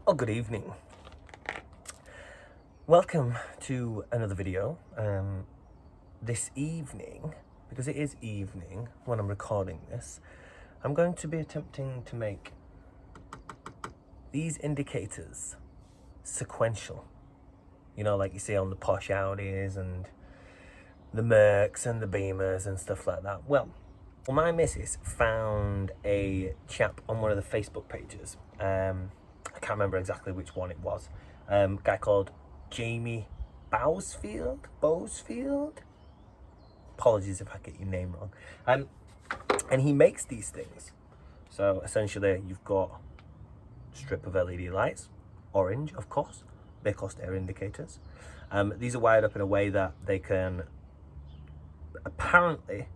Oh, good evening. Welcome to another video. This evening, because it is evening when I'm recording this, I'm going to be attempting to make these indicators sequential. You know, like you see on the posh Audis and the Mercs and the Beamers and stuff like that. Well, my missus found a chap on one of the Facebook pages. I can't remember exactly which one it was. Guy called Jamie Bowesfield. Apologies if I get your name wrong. And he makes these things. So essentially, you've got a strip of LED lights, orange, of course. They cost air indicators. These are wired up in a way that they can apparently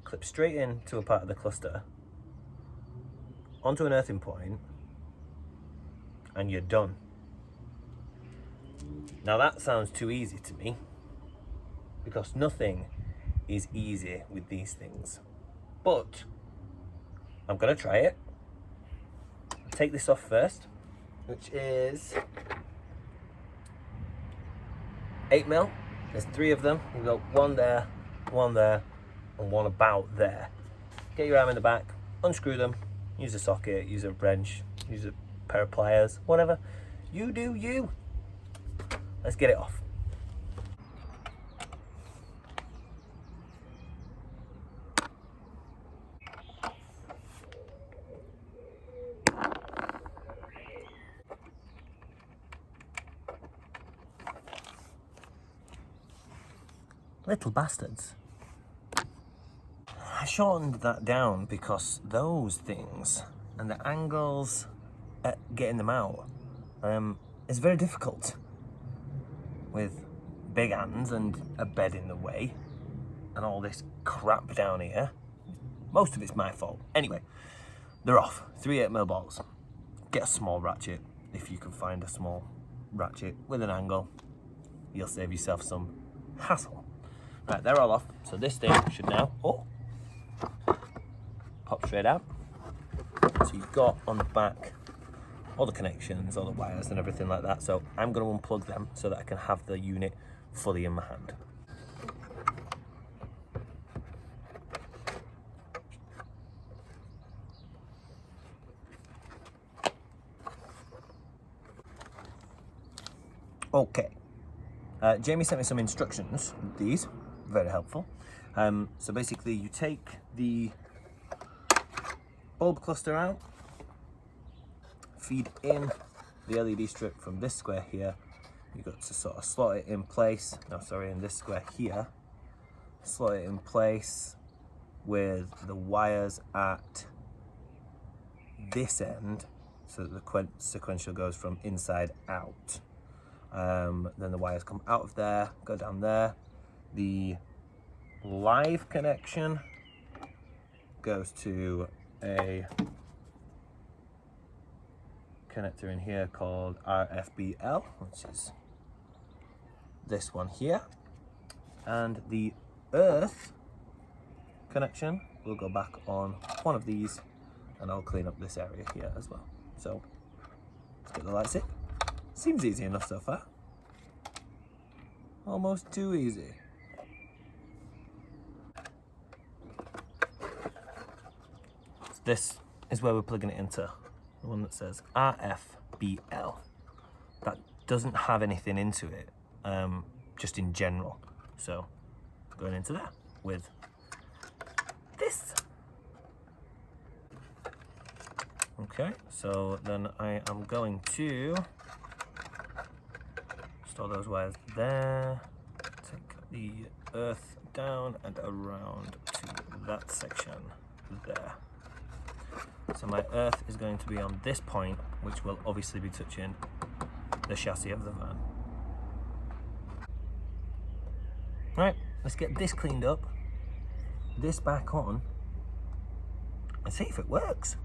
clip straight into a part of the cluster, onto an earthing point, and you're done. Now that sounds too easy to me, because nothing is easy with these things. But I'm gonna try it. I'll take this off first, which is 8mm. There's 3 of them. We've got one there, and one about there. Get your arm in the back, unscrew them, use a socket, use a wrench, use a pair of pliers, whatever. You do you. Let's get it off. Little bastards. I shortened that down because those things and the angles at getting them out is very difficult with big hands and a bed in the way and all this crap down here. Most of it's my fault. Anyway, they're off. 3 8mm bolts. Get a small ratchet if you can find a small ratchet with an angle. You'll save yourself some hassle. Right, they're all off. So this thing should now pop straight out. So you've got on the back all the connections, all the wires and everything like that. So I'm going to unplug them so that I can have the unit fully in my hand. Okay. Jamie sent me some instructions with these, very helpful. So basically you take the bulb cluster out, feed in the LED strip from this square here. You've got to sort of slot it in place, in this square here, slot it in place with the wires at this end so that the sequential goes from inside out. Then the wires come out of there, go down there. The live connection goes to a connector in here called RFBL, which is this one here. And the earth connection will go back on one of these, and I'll clean up this area here as well. So let's get the lights in. Seems easy enough so far. Almost too easy. So this is where we're plugging it into. The one that says RFBL. That doesn't have anything into it, just in general. So going into there with this. Okay, so then I am going to store those wires there, take the earth down and around to that section there. So my earth is going to be on this point, which will obviously be touching the chassis of the van. Right, let's get this cleaned up, this back on, and see if it works.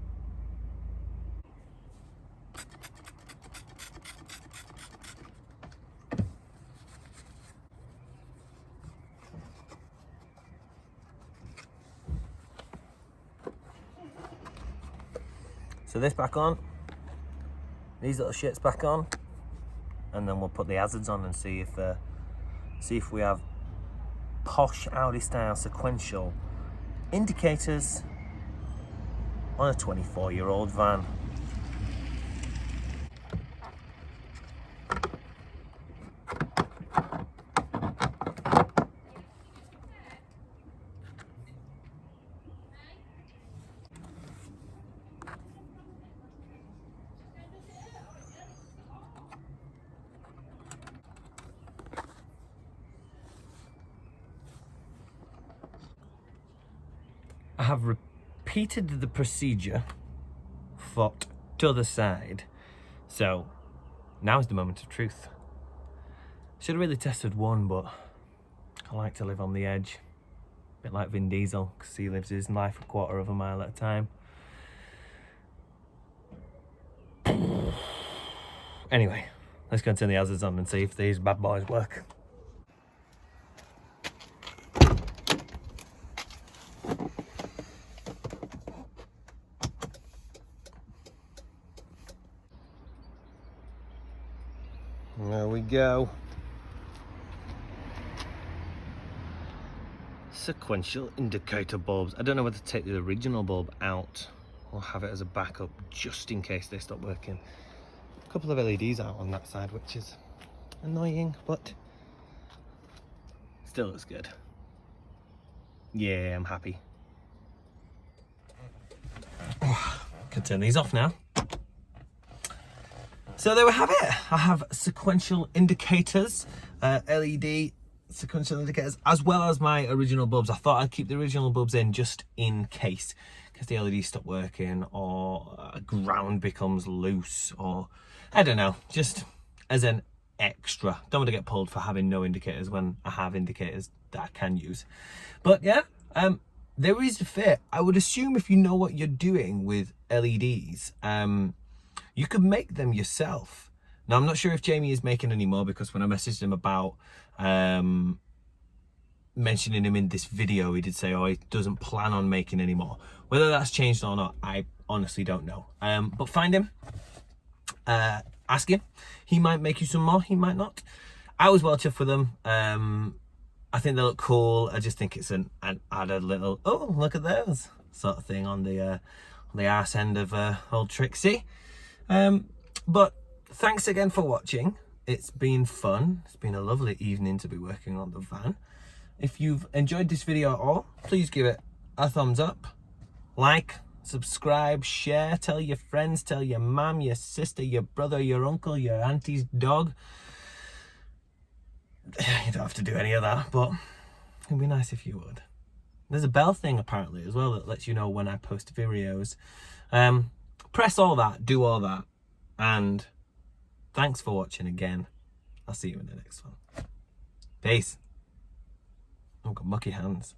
So this back on, these little shits back on, and then we'll put the hazards on and see if we have posh Audi Style Sequential indicators on a 24-year-old van. I have repeated the procedure, foot to the side, so now is the moment of truth. Should have really tested one, but I like to live on the edge, a bit like Vin Diesel, because he lives his life a quarter of a mile at a time. Anyway, let's go and turn the hazards on and see if these bad boys work. There we go. Sequential indicator bulbs. I don't know whether to take the original bulb out or have it as a backup just in case they stop working. A couple of LEDs out on that side, which is annoying, but still looks good. Yeah, I'm happy. Can turn these off now. So there we have it. I have sequential indicators, LED sequential indicators, as well as my original bulbs. I thought I'd keep the original bulbs in just in case the LEDs stop working, or ground becomes loose, or I don't know, just as an extra. Don't want to get pulled for having no indicators when I have indicators that I can use. But yeah, there is a fit. I would assume if you know what you're doing with LEDs, you could make them yourself. Now, I'm not sure if Jamie is making any more, because when I messaged him about mentioning him in this video, he did say, oh, he doesn't plan on making any more. Whether that's changed or not, I honestly don't know. But find him, ask him. He might make you some more, he might not. I was well chuffed with them. I think they look cool. I just think it's an added little, oh, look at those sort of thing on the arse end of old Trixie. But thanks again for watching. It's been fun. It's been a lovely evening to be working on the van. If you've enjoyed this video at all, please give it a thumbs up, like, subscribe, share, tell your friends, tell your mum, your sister, your brother, your uncle, your auntie's dog. You don't have to do any of that, but it'd be nice if you would. There's a bell thing apparently as well that lets you know when I post videos. Press all that, do all that, and thanks for watching again. I'll see you in the next one. Peace. I've got mucky hands.